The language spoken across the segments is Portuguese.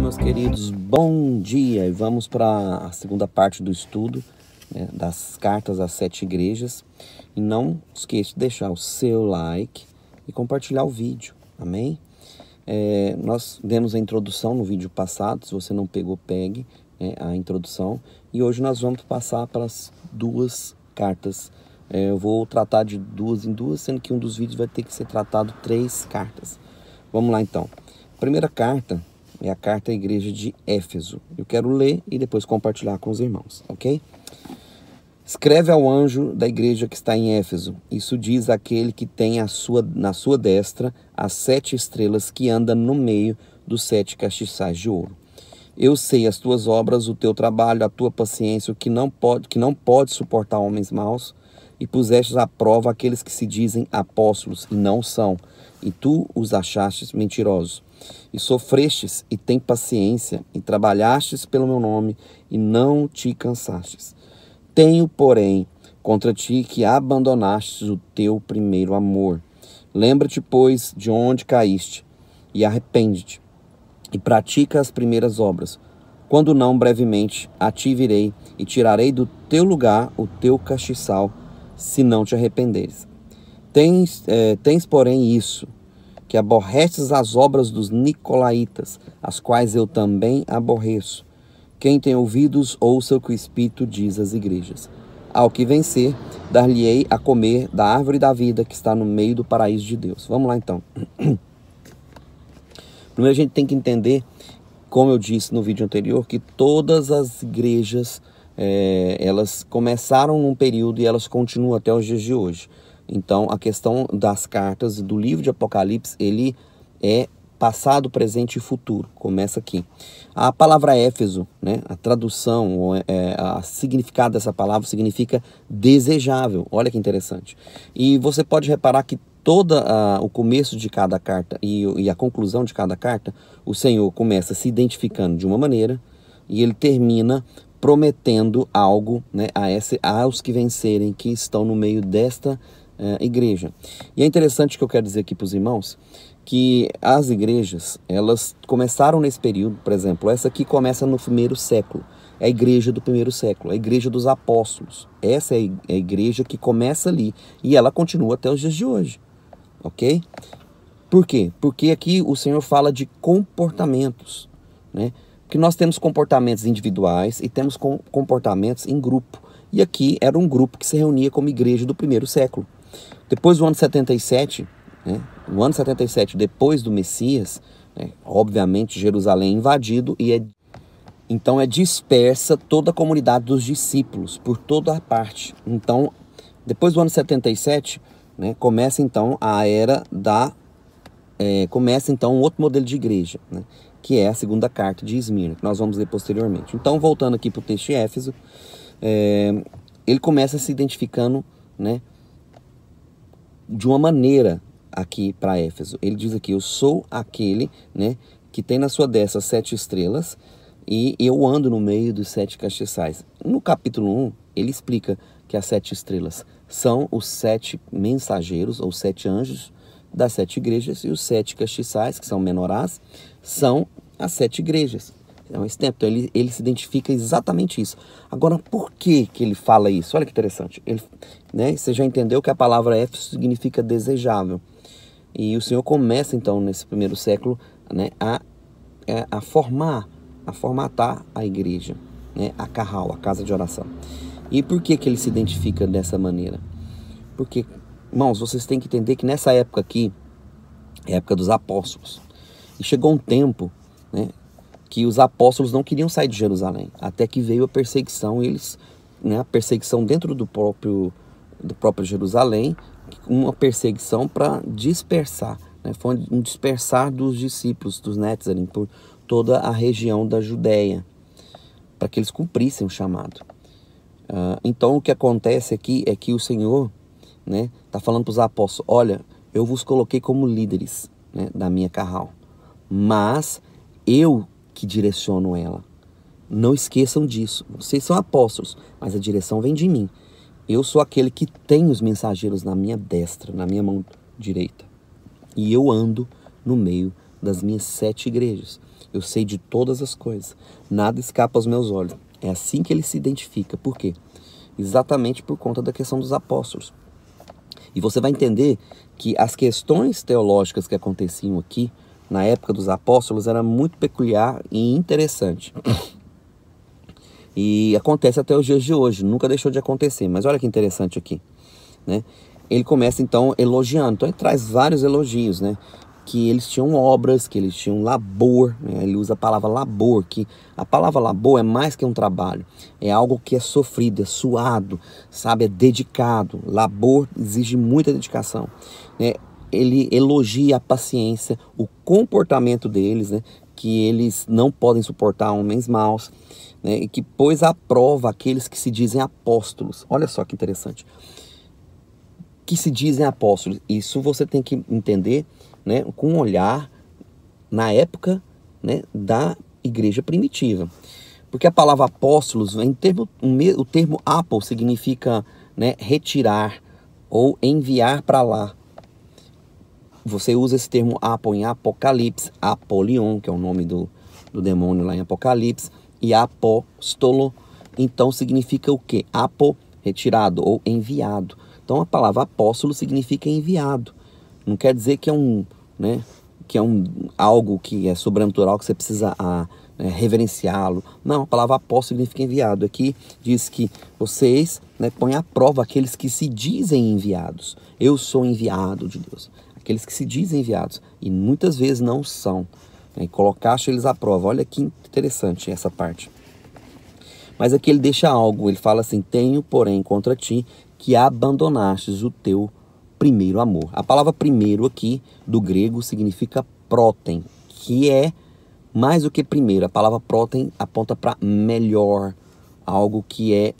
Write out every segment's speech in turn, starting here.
meus queridos, bom dia! E vamos para a segunda parte do estudo, né, das cartas às 7 igrejas. E não esqueça de deixar o seu like e compartilhar o vídeo, amém? Nós demos a introdução no vídeo passado, se você não pegou, pegue, né, a introdução. E hoje nós vamos passar para as duas cartas. Eu vou tratar de duas em duas, sendo que um dos vídeos vai ter que ser tratado 3 cartas. Vamos lá então. A primeira carta é a carta à igreja de Éfeso. Eu quero ler e depois compartilhar com os irmãos, ok? Escreve ao anjo da igreja que está em Éfeso. Isso diz aquele que tem na sua destra as 7 estrelas, que anda no meio dos 7 castiçais de ouro. Eu sei as tuas obras, o teu trabalho, a tua paciência, que não pode suportar homens maus, e pusestes à prova aqueles que se dizem apóstolos e não são, e tu os achastes mentirosos. E sofrestes e tem paciência, e trabalhastes pelo meu nome, e não te cansastes. Tenho, porém, contra ti que abandonastes o teu primeiro amor. Lembra-te, pois, de onde caíste, e arrepende-te, e pratica as primeiras obras. Quando não, brevemente, a ti virei, e tirarei do teu lugar o teu castiçal, se não te arrependeres. Tens, porém, isso, que aborreces as obras dos nicolaítas, as quais eu também aborreço. Quem tem ouvidos, ouça o que o Espírito diz às igrejas. Ao que vencer, dar-lhe-ei a comer da árvore da vida que está no meio do paraíso de Deus. Vamos lá então. Primeiro a gente tem que entender, como eu disse no vídeo anterior, que todas as igrejas, elas começaram num período e elas continuam até os dias de hoje. Então, a questão das cartas do livro de Apocalipse, ele é passado, presente e futuro. Começa aqui. A palavra Éfeso, né, a tradução, a significado dessa palavra significa desejável. Olha que interessante. E você pode reparar que o começo de cada carta e a conclusão de cada carta, o Senhor começa se identificando de uma maneira e ele termina prometendo algo, né, aos que vencerem, que estão no meio desta igreja. E é interessante que eu quero dizer aqui para os irmãos que as igrejas, elas começaram nesse período. Por exemplo, essa aqui começa no 1º século, é a igreja do 1º século, a igreja dos apóstolos. Essa é a igreja que começa ali e ela continua até os dias de hoje, ok? Por quê? Porque aqui o Senhor fala de comportamentos, né? Que nós temos comportamentos individuais e temos comportamentos em grupo. E aqui era um grupo que se reunia como igreja do 1º século. Depois do ano 77, né, no ano 77, depois do Messias, né, obviamente Jerusalém é invadido e então é dispersa toda a comunidade dos discípulos por toda a parte. Então, depois do ano 77, né, começa então a era começa então um outro modelo de igreja, né, que é a segunda carta de Esmirna, que nós vamos ler posteriormente. Então, voltando aqui para o texto de Éfeso, ele começa se identificando, né, de uma maneira aqui para Éfeso. Ele diz aqui: eu sou aquele, né, que tem na sua destra 7 estrelas e eu ando no meio dos 7 castiçais. No capítulo 1, ele explica que as 7 estrelas são os 7 mensageiros ou 7 anjos das 7 igrejas, e os 7 castiçais, que são menorás, são as 7 igrejas. Então ele se identifica exatamente isso. Agora, por que ele fala isso? Olha que interessante. Né, você já entendeu que a palavra Éfeso significa desejável. E o Senhor começa, então, nesse 1º século, né, a formatar a igreja, né, a carral, a casa de oração. E por que ele se identifica dessa maneira? Porque, irmãos, vocês têm que entender que nessa época aqui, é a época dos apóstolos. E chegou um tempo, né, que os apóstolos não queriam sair de Jerusalém, até que veio a perseguição, a perseguição dentro do próprio Jerusalém, uma perseguição para dispersar, né? Foi um dispersar dos discípulos, dos Netzarim, por toda a região da Judéia, para que eles cumprissem o chamado. Então o que acontece aqui é que o Senhor, né, está falando para os apóstolos: olha, eu vos coloquei como líderes, né, da minha carral, mas eu que direciono ela. Não esqueçam disso. Vocês são apóstolos, mas a direção vem de mim. Eu sou aquele que tem os mensageiros na minha destra, na minha mão direita. E eu ando no meio das minhas 7 igrejas. Eu sei de todas as coisas. Nada escapa aos meus olhos. É assim que ele se identifica. Por quê? Exatamente por conta da questão dos apóstolos. E você vai entender que as questões teológicas que aconteciam aqui, na época dos apóstolos, era muito peculiar e interessante. E acontece até os dias de hoje, nunca deixou de acontecer. Mas olha que interessante aqui, né? Ele começa então elogiando, então ele traz vários elogios, né? Que eles tinham obras, que eles tinham labor, né? Ele usa a palavra labor, que a palavra labor é mais que um trabalho, é algo que é sofrido, é suado, sabe, é dedicado. Labor exige muita dedicação, né? Ele elogia a paciência, o comportamento deles, né? Que eles não podem suportar homens maus, né? E que pôs à prova aqueles que se dizem apóstolos. Olha só que interessante. Que se dizem apóstolos. Isso você tem que entender, né, com um olhar na época, né, da igreja primitiva. Porque a palavra apóstolos, o termo apos significa, né, retirar ou enviar para lá. Você usa esse termo apo em Apocalipse, Apolion, que é o nome do demônio lá em Apocalipse, e apóstolo, então significa o quê? Apo, retirado ou enviado. Então a palavra apóstolo significa enviado. Não quer dizer que é né, que é algo que é sobrenatural, que você precisa reverenciá-lo. Não, a palavra apóstolo significa enviado. Aqui diz que vocês, né, põem à prova aqueles que se dizem enviados. Eu sou enviado de Deus. Aqueles que se dizem enviados e muitas vezes não são. Né, e colocaste eles à prova. Olha que interessante essa parte. Mas aqui ele deixa algo. Ele fala assim: tenho, porém, contra ti que abandonastes o teu primeiro amor. A palavra primeiro aqui do grego significa próten, que é mais do que primeiro. A palavra próten aponta para melhor, algo que é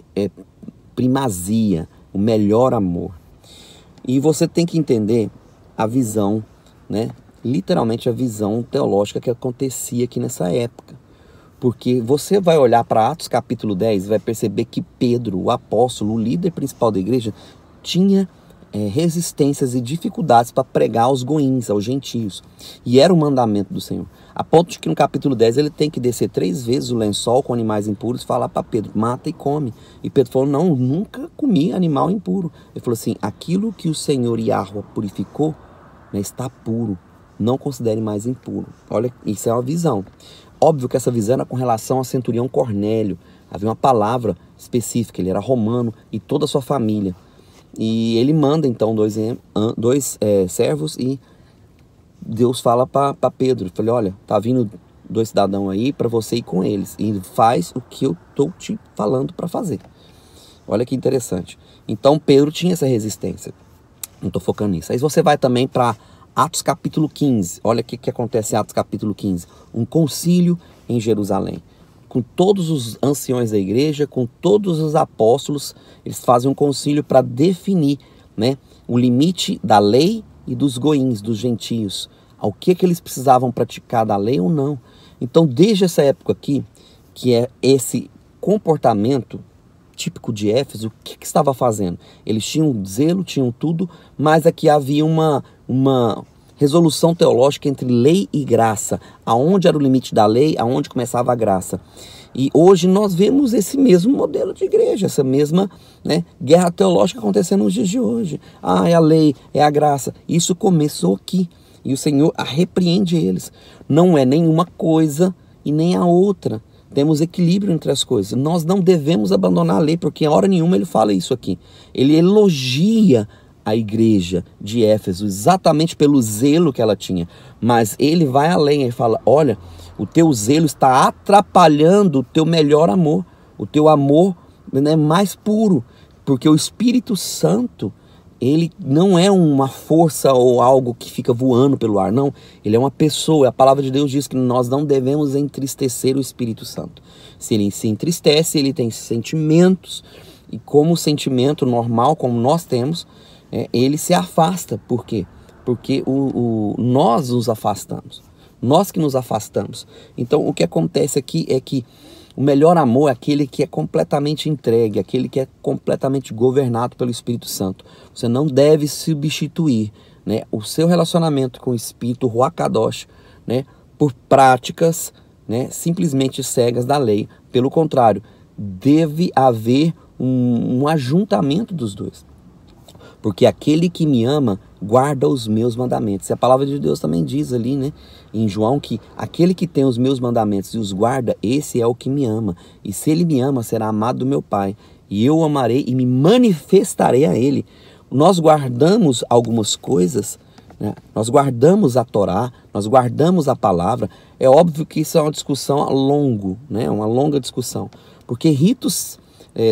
primazia, o melhor amor. E você tem que entender a visão, né? Literalmente a visão teológica que acontecia aqui nessa época. Porque você vai olhar para Atos capítulo 10 e vai perceber que Pedro, o apóstolo, o líder principal da igreja, tinha resistências e dificuldades para pregar aos goíns, aos gentios. E era o mandamento do Senhor. A ponto de que no capítulo 10 ele tem que descer 3 vezes o lençol com animais impuros e falar para Pedro: mata e come. E Pedro falou: não, nunca comi animal impuro. Ele falou assim: aquilo que o Senhor Yahweh purificou, né, está puro. Não considere mais impuro. Olha, isso é uma visão. Óbvio que essa visão era com relação ao centurião Cornélio. Havia uma palavra específica, ele era romano e toda a sua família. E ele manda então dois servos e Deus fala para Pedro. Falei: olha, tá vindo 2 cidadãos aí para você ir com eles. E faz o que eu estou te falando para fazer. Olha que interessante. Então Pedro tinha essa resistência. Não estou focando nisso. Aí você vai também para Atos capítulo 15, olha o que acontece em Atos capítulo 15. Um concílio em Jerusalém. Com todos os anciões da igreja, com todos os apóstolos, eles fazem um concílio para definir, né, o limite da lei e dos goíns, dos gentios. Ao que eles precisavam praticar da lei ou não. Então, desde essa época aqui, que é esse comportamento típico de Éfeso, o que estava fazendo? Eles tinham zelo, tinham tudo, mas aqui havia uma resolução teológica entre lei e graça. Aonde era o limite da lei, aonde começava a graça. E hoje nós vemos esse mesmo modelo de igreja, essa mesma, né, guerra teológica acontecendo nos dias de hoje. É a lei, é a graça. Isso começou aqui. E o Senhor repreende eles. Não é nenhuma coisa e nem a outra. Temos equilíbrio entre as coisas. Nós não devemos abandonar a lei, porque em hora nenhuma ele fala isso aqui. Ele elogia a igreja de Éfeso exatamente pelo zelo que ela tinha. Mas ele vai além, ele fala: olha, o teu zelo está atrapalhando o teu melhor amor. O teu amor, né, mais puro. Porque o Espírito Santo, ele não é uma força ou algo que fica voando pelo ar, não. Ele é uma pessoa. A palavra de Deus diz que nós não devemos entristecer o Espírito Santo. Se ele se entristece, ele tem sentimentos. E como sentimento normal, como nós temos, ele se afasta. Por quê? Porque nós nos afastamos. Nós que nos afastamos. Então o que acontece aqui é que o melhor amor é aquele que é completamente entregue, aquele que é completamente governado pelo Espírito Santo. Você não deve substituir, né, o seu relacionamento com o Espírito Ruach Kadosh, né, por práticas, né, simplesmente cegas da lei. Pelo contrário, deve haver um ajuntamento dos dois. Porque aquele que me ama guarda os meus mandamentos. E a palavra de Deus também diz ali, né, em João, que aquele que tem os meus mandamentos e os guarda, esse é o que me ama. E se ele me ama, será amado do meu Pai. E eu o amarei e me manifestarei a ele. Nós guardamos algumas coisas, né? Nós guardamos a Torá, nós guardamos a palavra. É óbvio que isso é uma discussão a longo, né? Uma longa discussão. Porque ritos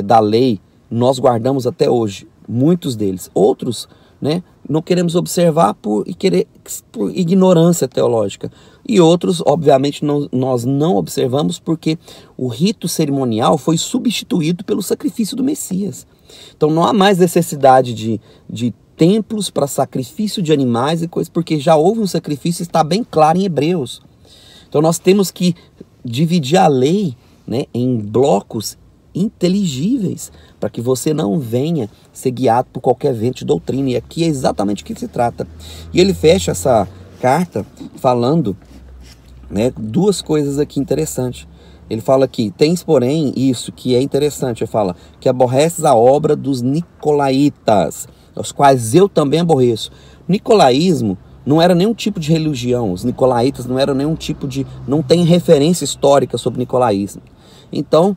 da lei nós guardamos até hoje, muitos deles. Outros, né, não queremos observar por ignorância teológica. E outros, obviamente, nós não observamos porque o rito cerimonial foi substituído pelo sacrifício do Messias. Então não há mais necessidade de templos para sacrifício de animais e coisas, porque já houve um sacrifício, está bem claro em Hebreus. Então nós temos que dividir a lei, né, em blocos inteligíveis, para que você não venha ser guiado por qualquer vento de doutrina. E aqui é exatamente o que se trata. E ele fecha essa carta falando, né, duas coisas aqui interessantes. Ele fala aqui, tens porém isso que é interessante, ele fala que aborreces a obra dos nicolaítas, os quais eu também aborreço. O nicolaísmo não era nenhum tipo de religião, os nicolaítas não eram nenhum tipo de, não tem referência histórica sobre o nicolaísmo. Então,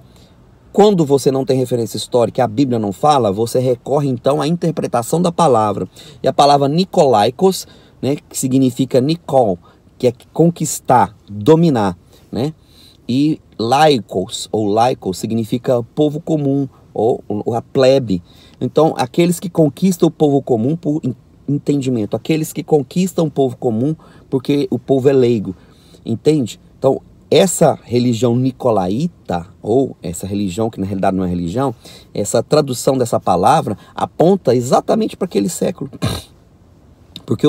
quando você não tem referência histórica, a Bíblia não fala, você recorre então à interpretação da palavra. E a palavra Nicolaicos, né, que significa Nicol, que é conquistar, dominar, né? E laicos, ou laicos, significa povo comum, ou a plebe. Então, aqueles que conquistam o povo comum por entendimento, aqueles que conquistam o povo comum porque o povo é leigo, entende? Então, essa religião nicolaíta, ou essa religião que na realidade não é religião, essa tradução dessa palavra aponta exatamente para aquele século. Porque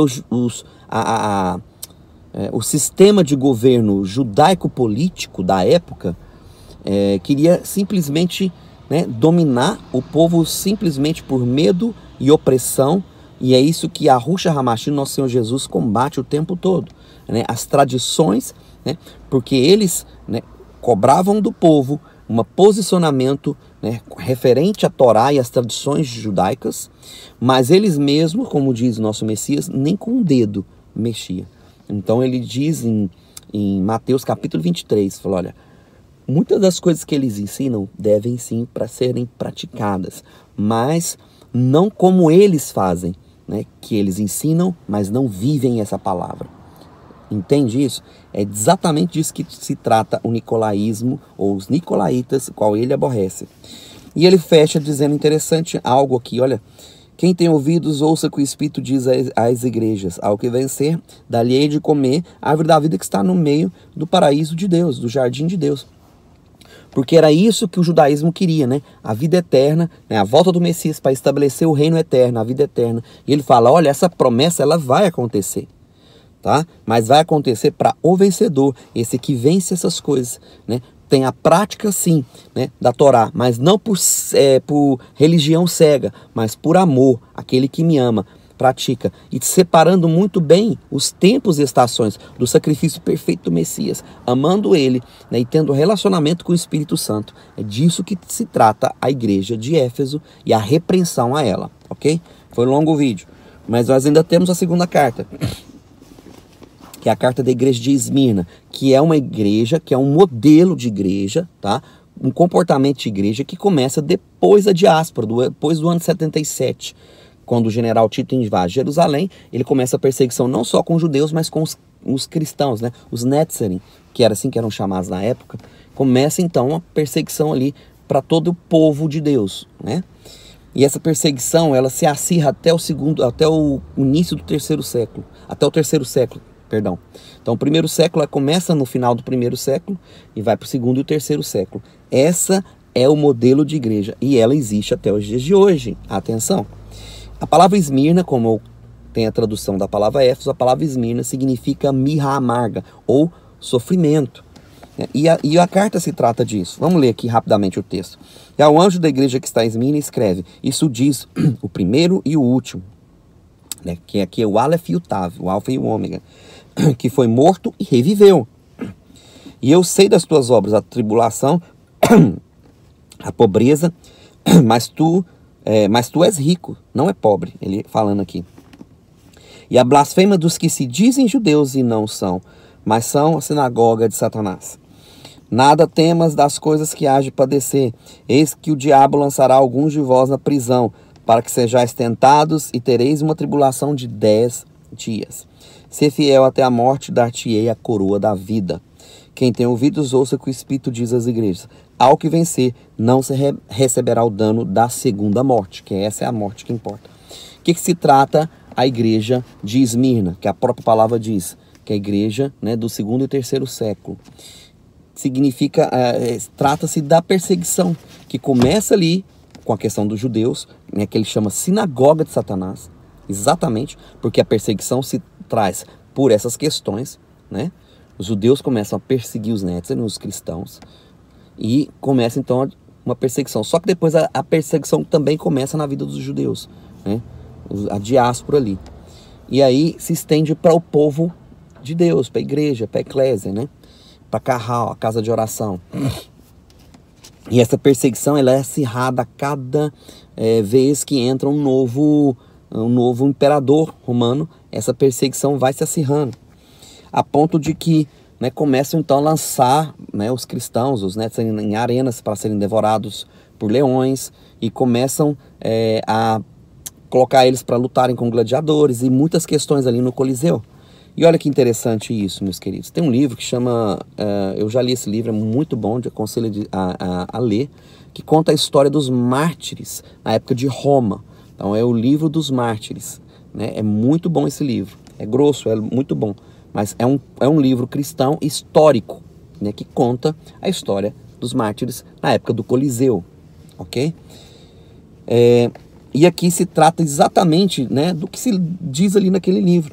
o sistema de governo judaico-político da época queria simplesmente, né, dominar o povo simplesmente por medo e opressão. E é isso que Yahushua HaMashiach, nosso Senhor Jesus, combate o tempo todo, né? As tradições, né? Porque eles, né, cobravam do povo um posicionamento, né, referente à Torá e às tradições judaicas, mas eles mesmos, como diz o nosso Messias, nem com um dedo mexia. Então ele diz em Mateus capítulo 23, falou, olha, muitas das coisas que eles ensinam devem sim para serem praticadas, mas não como eles fazem, né, que eles ensinam, mas não vivem essa palavra. Entende isso? É exatamente disso que se trata o nicolaísmo, ou os nicolaítas, qual ele aborrece. E ele fecha dizendo interessante algo aqui, olha, quem tem ouvidos, ouça o que o Espírito diz às igrejas. Ao que vencer, dali hei de comer a árvore da vida que está no meio do paraíso de Deus, do jardim de Deus. Porque era isso que o judaísmo queria, né? A vida eterna, né? A volta do Messias para estabelecer o reino eterno, a vida eterna. E ele fala, olha, essa promessa ela vai acontecer, tá? Mas vai acontecer para o vencedor, esse que vence essas coisas, né? Tem a prática, sim, né, da Torá, mas não por religião cega, mas por amor, aquele que me ama, pratica. E separando muito bem os tempos e estações do sacrifício perfeito do Messias, amando ele, né, e tendo relacionamento com o Espírito Santo. É disso que se trata a igreja de Éfeso e a repreensão a ela, ok? Foi um longo vídeo, mas nós ainda temos a segunda carta, que é a carta da igreja de Esmirna, que é uma igreja, que é um modelo de igreja, tá? Um comportamento de igreja que começa depois da diáspora, depois do ano 77, quando o general Tito invade Jerusalém. Ele começa a perseguição não só com os judeus, mas com os cristãos, né? Os Netzarim, que era assim que eram chamados na época. Começa então uma perseguição ali para todo o povo de Deus, né? E essa perseguição, ela se acirra até o início do terceiro século, até o terceiro século. Perdão. Então o primeiro século começa no final do primeiro século e vai para o segundo e o terceiro século. Essa é o modelo de igreja e ela existe até os dias de hoje. Atenção. A palavra Esmirna, como tem a tradução da palavra Éfeso, a palavra Esmirna significa mirra amarga ou sofrimento. E a carta se trata disso. Vamos ler aqui rapidamente o texto. E ao anjo da igreja que está em Esmirna escreve, isso diz o primeiro e o último, né, que aqui é o Aleph e o Tav, o Alfa e o Ômega. que foi morto e reviveu. E eu sei das tuas obras, a tribulação, a pobreza, mas tu és rico, não é pobre. Ele falando aqui. E a blasfêmia dos que se dizem judeus e não são, mas são a sinagoga de Satanás. Nada temas das coisas que há de padecer. Eis que o diabo lançará alguns de vós na prisão, para que sejais tentados e tereis uma tribulação de 10 dias. Ser fiel até a morte, dar-te-ei a coroa da vida. Quem tem ouvidos, ouça o que o Espírito diz às igrejas. Ao que vencer, não se receberá o dano da segunda morte, que essa é a morte que importa. O que se trata a igreja de Esmirna, que a própria palavra diz, que é a igreja, né, do segundo e terceiro século. Significa, trata-se da perseguição, que começa ali com a questão dos judeus, né, que ele chama sinagoga de Satanás, exatamente, porque a perseguição se traz por essas questões, né? Os judeus começam a perseguir os nétzeres, os cristãos, e começa então uma perseguição. Só que depois a perseguição também começa na vida dos judeus, né? A diáspora ali. E aí se estende para o povo de Deus, para a igreja, para a eclésia, né? Para Carral, a casa de oração. E essa perseguição ela é acirrada a cada vez que entra um novo imperador romano. Essa perseguição vai se acirrando, a ponto de que, né, começam então a lançar, né, os cristãos, os netos, em arenas para serem devorados por leões, e começam a colocar eles para lutarem com gladiadores, e muitas questões ali no Coliseu. E olha que interessante isso, meus queridos. Tem um livro que chama, eu já li esse livro, é muito bom, aconselho a ler, que conta a história dos mártires na época de Roma. Então é o livro dos mártires, né? É muito bom esse livro, é grosso, é muito bom, mas é um livro cristão histórico, né, que conta a história dos mártires na época do Coliseu, ok? E aqui se trata exatamente, né, do que se diz ali naquele livro,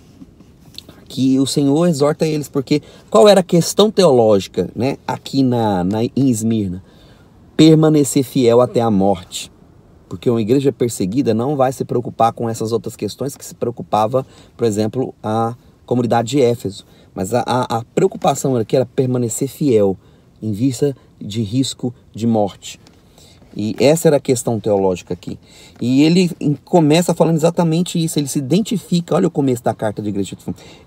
que o Senhor exorta eles, porque qual era a questão teológica, né, aqui em Esmirna? Permanecer fiel até a morte. Porque uma igreja perseguida não vai se preocupar com essas outras questões que se preocupava, por exemplo, a comunidade de Éfeso. Mas a preocupação aqui era permanecer fiel em vista de risco de morte. E essa era a questão teológica aqui. E ele começa falando exatamente isso. Ele se identifica, olha o começo da carta de igreja.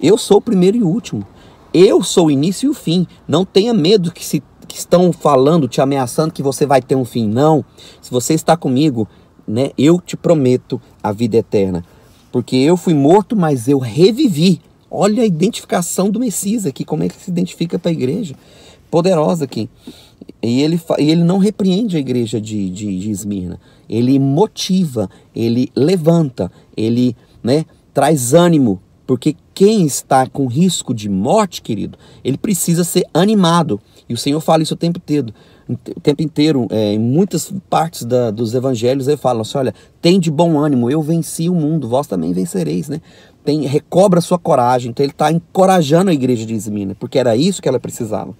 Eu sou o primeiro e o último. Eu sou o início e o fim. Não tenha medo que estão falando, te ameaçando que você vai ter um fim. Não. Se você está comigo, né, eu te prometo a vida eterna. Porque eu fui morto, mas eu revivi. Olha a identificação do Messias aqui, como é que se identifica para a igreja. Poderosa aqui. E ele não repreende a igreja de Esmirna. Ele motiva, ele levanta, ele, né, traz ânimo. Porque quem está com risco de morte, querido, ele precisa ser animado. E o Senhor fala isso o tempo inteiro, em muitas partes dos evangelhos, ele fala assim, olha, tem de bom ânimo, eu venci o mundo, vós também vencereis, né? Recobra sua coragem. Então ele está encorajando a igreja de Esmirna, porque era isso que ela precisava.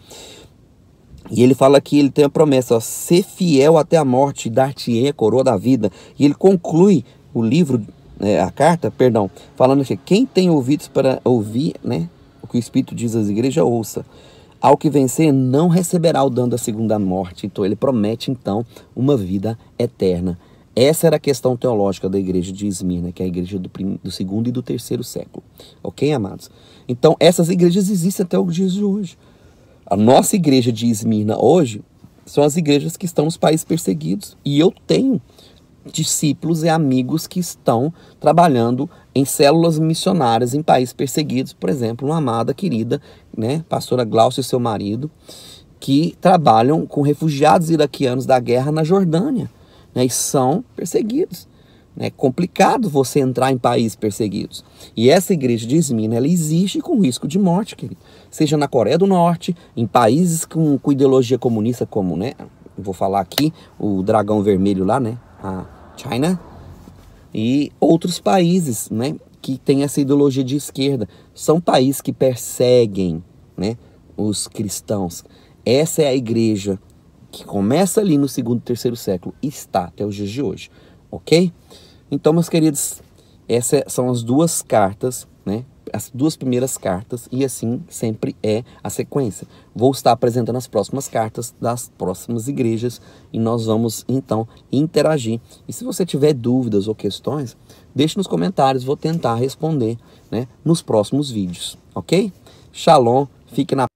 E ele fala que ele tem a promessa, ó, ser fiel até a morte, dar-te-ei a coroa da vida. E ele conclui o livro, a carta, perdão, falando que quem tem ouvidos para ouvir, né, o que o Espírito diz às igrejas, ouça. Ao que vencer, não receberá o dano da segunda morte. Então ele promete, então, uma vida eterna. Essa era a questão teológica da igreja de Esmirna, que é a igreja do segundo e do terceiro século. Ok, amados? Então, essas igrejas existem até os dias de hoje. A nossa igreja de Esmirna hoje são as igrejas que estão nos países perseguidos. E eu tenho discípulos e amigos que estão trabalhando em células missionárias em países perseguidos. Por exemplo, uma amada querida, né, pastora Glaucia e seu marido, que trabalham com refugiados iraquianos da guerra na Jordânia, né, e são perseguidos. É complicado você entrar em países perseguidos. E essa igreja de Esmirna, ela existe com risco de morte, querido. Seja na Coreia do Norte, em países com ideologia comunista como, né, vou falar aqui, o dragão vermelho lá, né, a China, e outros países, né, que têm essa ideologia de esquerda. São países que perseguem, né, os cristãos. Essa é a igreja que começa ali no segundo e terceiro século e está até os dias de hoje. Ok? Então, meus queridos, essas são as duas cartas, né, as duas primeiras cartas, e assim sempre é a sequência. Vou estar apresentando as próximas cartas das próximas igrejas e nós vamos então interagir. E se você tiver dúvidas ou questões, deixe nos comentários, vou tentar responder, né, nos próximos vídeos, ok? Shalom, fique na